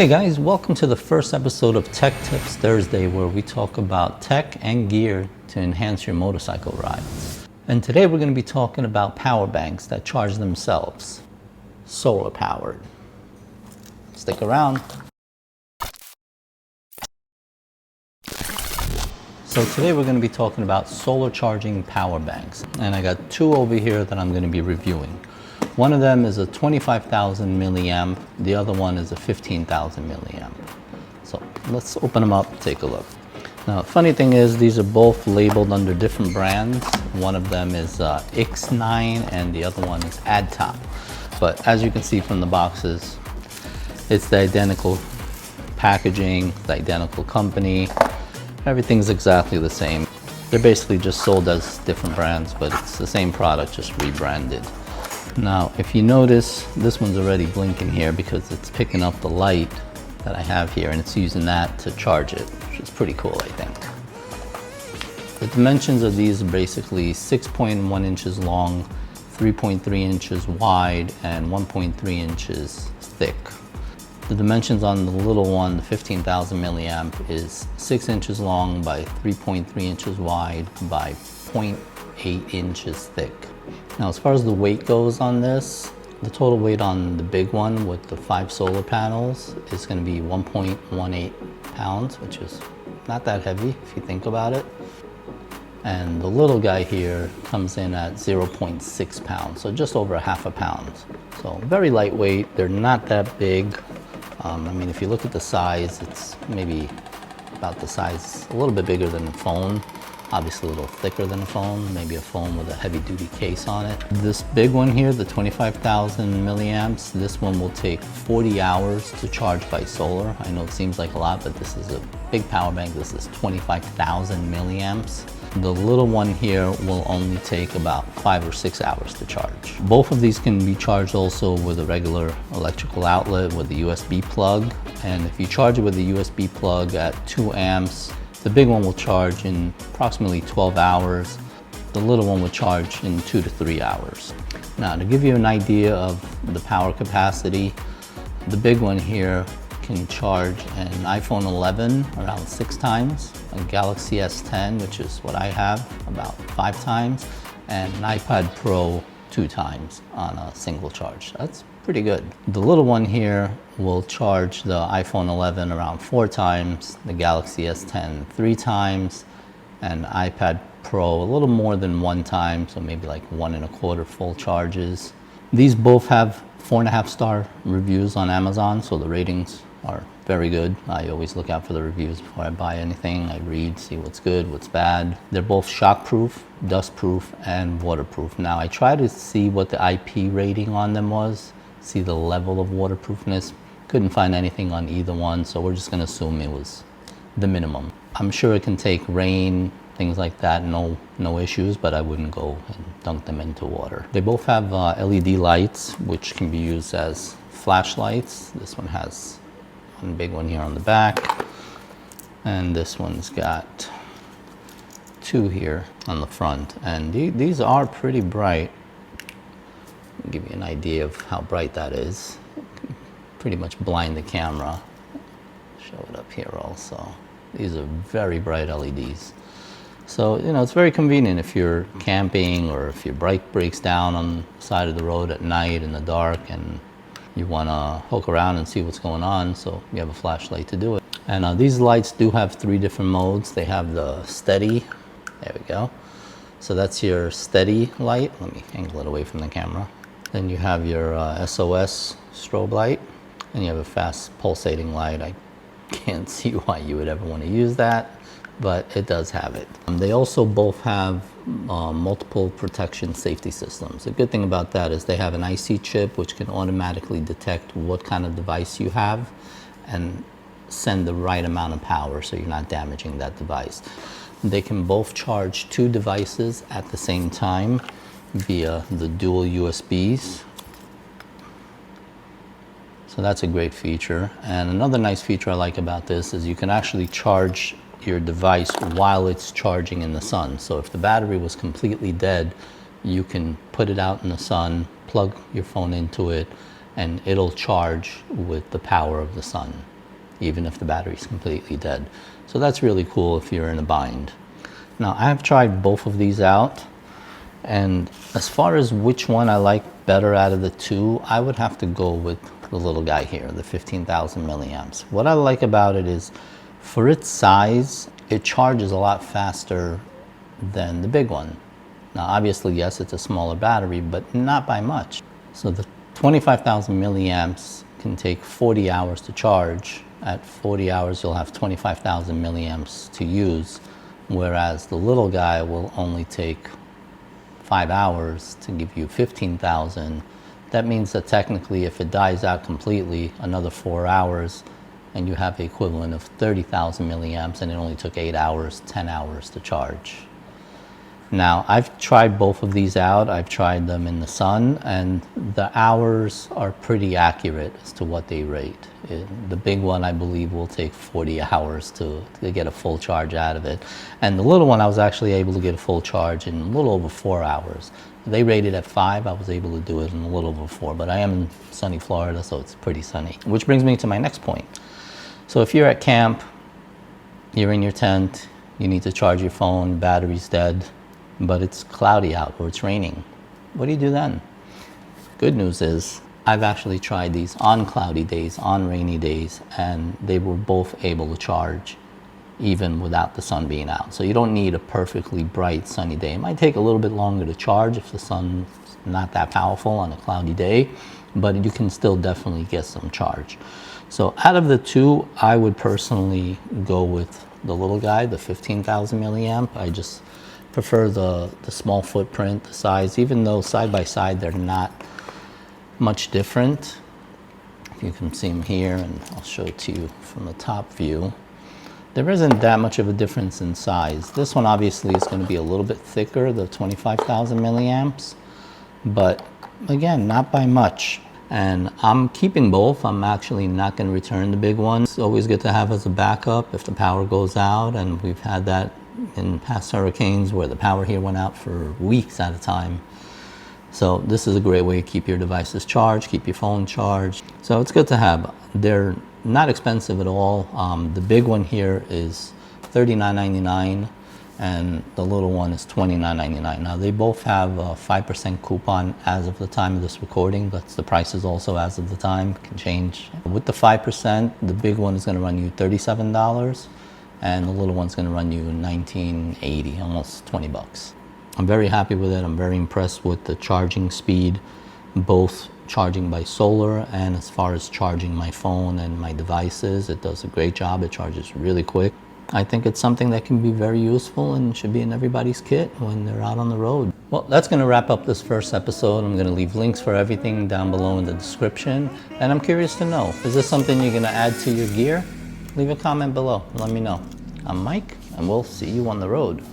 Hey guys, welcome to the first episode of Tech Tips Thursday, where we talk about tech and gear to enhance your motorcycle rides. And today we're going to be talking about power banks that charge themselves, solar powered. Stick around. So today we're going to be talking about solar charging power banks, and I got two over here that I'm going to be reviewing. One of them is a 25,000 milliamp, the other one is a 15,000 milliamp. So let's open them up, take a look. Now, the funny thing is these are both labeled under different brands. One of them is X9 and the other one is AdTop. But as you can see from the boxes, it's the identical packaging, the identical company. Everything's exactly the same. They're basically just sold as different brands, but it's the same product, just rebranded. Now, if you notice, this one's already blinking here because it's picking up the light that I have here and it's using that to charge it, which is pretty cool, I think. The dimensions of these are basically 6.1 inches long, 3.3 inches wide, and 1.3 inches thick. The dimensions on the little one, the 15,000 milliamp, is 6 inches long by 3.3 inches wide by 0.8 inches thick. Now, as far as the weight goes on this, the total weight on the big one with the 5 solar panels is going to be 1.18 pounds, which is not that heavy if you think about it. And the little guy here comes in at 0.6 pounds, so just over half a pound. So very lightweight, they're not that big. I mean, if you look at the size, it's maybe about the size, a little bit bigger than the phone. Obviously a little thicker than a phone, maybe a phone with a heavy-duty case on it. This big one here, the 25,000 milliamps, this one will take 40 hours to charge by solar. I know it seems like a lot, but this is a big power bank. This is 25,000 milliamps. The little one here will only take about 5 or 6 hours to charge. Both of these can be charged also with a regular electrical outlet with a USB plug. And if you charge it with a USB plug at 2 amps, the big one will charge in approximately 12 hours. The little one will charge in 2 to 3 hours. Now, to give you an idea of the power capacity, the big one here can charge an iPhone 11 around 6 times, a Galaxy S10, which is what I have, about 5 times, and an iPad Pro 2 times on a single charge. That's pretty good. The little one here will charge the iPhone 11 around 4 times, the Galaxy S10 3 times, and iPad Pro a little more than 1 time, so maybe like 1.25 full charges. These both have 4.5-star reviews on Amazon, so the ratings are very good. I always look out for the reviews before I buy anything. I read, see what's good, what's bad. They're both shockproof, dustproof, and waterproof. Now, I tried to see what the IP rating on them was, see the level of waterproofness. Couldn't find anything on either one, so we're just gonna assume it was the minimum. I'm sure it can take rain, things like that, no issues, but I wouldn't go and dunk them into water. They both have LED lights, which can be used as flashlights. This one has one big one here on the back, and this one's got 2 here on the front, and these are pretty bright. I'll give you an idea of how bright that is. Pretty much blind the camera. Show it up here also. These are very bright LEDs. So, you know, it's very convenient if you're camping or if your bike breaks down on the side of the road at night in the dark and you want to poke around and see what's going on, so you have a flashlight to do it. And these lights do have 3 different modes. They have the steady, there we go. So that's your steady light. Let me angle it away from the camera. Then you have your SOS strobe light, and you have a fast pulsating light. I can't see why you would ever want to use that, but it does have it. They also both have multiple protection safety systems. The good thing about that is they have an IC chip which can automatically detect what kind of device you have and send the right amount of power so you're not damaging that device. They can both charge 2 devices at the same time via the dual USBs. So that's a great feature. And another nice feature I like about this is you can actually charge your device while it's charging in the sun. So if the battery was completely dead, you can put it out in the sun, plug your phone into it, and it'll charge with the power of the sun. even if the battery's completely dead. So that's really cool if you're in a bind. Now, I've tried both of these out, and as far as which one I like better out of the two, I would have to go with the little guy here, the 15,000 milliamps. What I like about it is, for its size, it charges a lot faster than the big one. Now, obviously, yes, it's a smaller battery, but not by much. So the 25,000 milliamps can take 40 hours to charge. At 40 hours, you'll have 25,000 milliamps to use, whereas the little guy will only take 5 hours to give you 15,000. That means that technically, if it dies out completely, another 4 hours, and you have the equivalent of 30,000 milliamps, and it only took 8 hours, 10 hours to charge. Now, I've tried both of these out. I've tried them in the sun, and the hours are pretty accurate as to what they rate. The big one, I believe, will take 40 hours to get a full charge out of it. And the little one, I was actually able to get a full charge in a little over 4 hours. They rated at 5. I was able to do it in a little over 4, but I am in sunny Florida, so it's pretty sunny. Which brings me to my next point. So if you're at camp, you're in your tent, you need to charge your phone, battery's dead, but it's cloudy out or it's raining. What do you do then? Good news is, I've actually tried these on cloudy days, on rainy days, and they were both able to charge even without the sun being out. So you don't need a perfectly bright sunny day. It might take a little bit longer to charge if the sun's not that powerful on a cloudy day, but you can still definitely get some charge. So out of the two, I would personally go with the little guy, the 15,000 milliamp. I just prefer the small footprint, the size, even though side by side they're not much different. If you can see them here, and I'll show it to you from the top view, there isn't that much of a difference in size. This one obviously is going to be a little bit thicker, the 25,000 milliamps, but again, not by much. And I'm keeping both. I'm actually not going to return the big one. It's always good to have as a backup if the power goes out, and we've had that in past hurricanes where the power here went out for weeks at a time. So this is a great way to keep your devices charged, keep your phone charged. So it's good to have. They're not expensive at all. The big one here is $39.99 and the little one is $29.99. Now they both have a 5% coupon as of the time of this recording. That's the prices also as of the time, can change. With the 5%, the big one is going to run you $37 and the little one's going to run you $19.80, almost 20 bucks. I'm very happy with it. I'm very impressed with the charging speed, both charging by solar and as far as charging my phone and my devices. It does a great job. It charges really quick. I think it's something that can be very useful and should be in everybody's kit when they're out on the road. Well, that's going to wrap up this first episode. I'm going to leave links for everything down below in the description. And I'm curious to know, is this something you're going to add to your gear? Leave a comment below. Let me know. I'm Mike, and we'll see you on the road.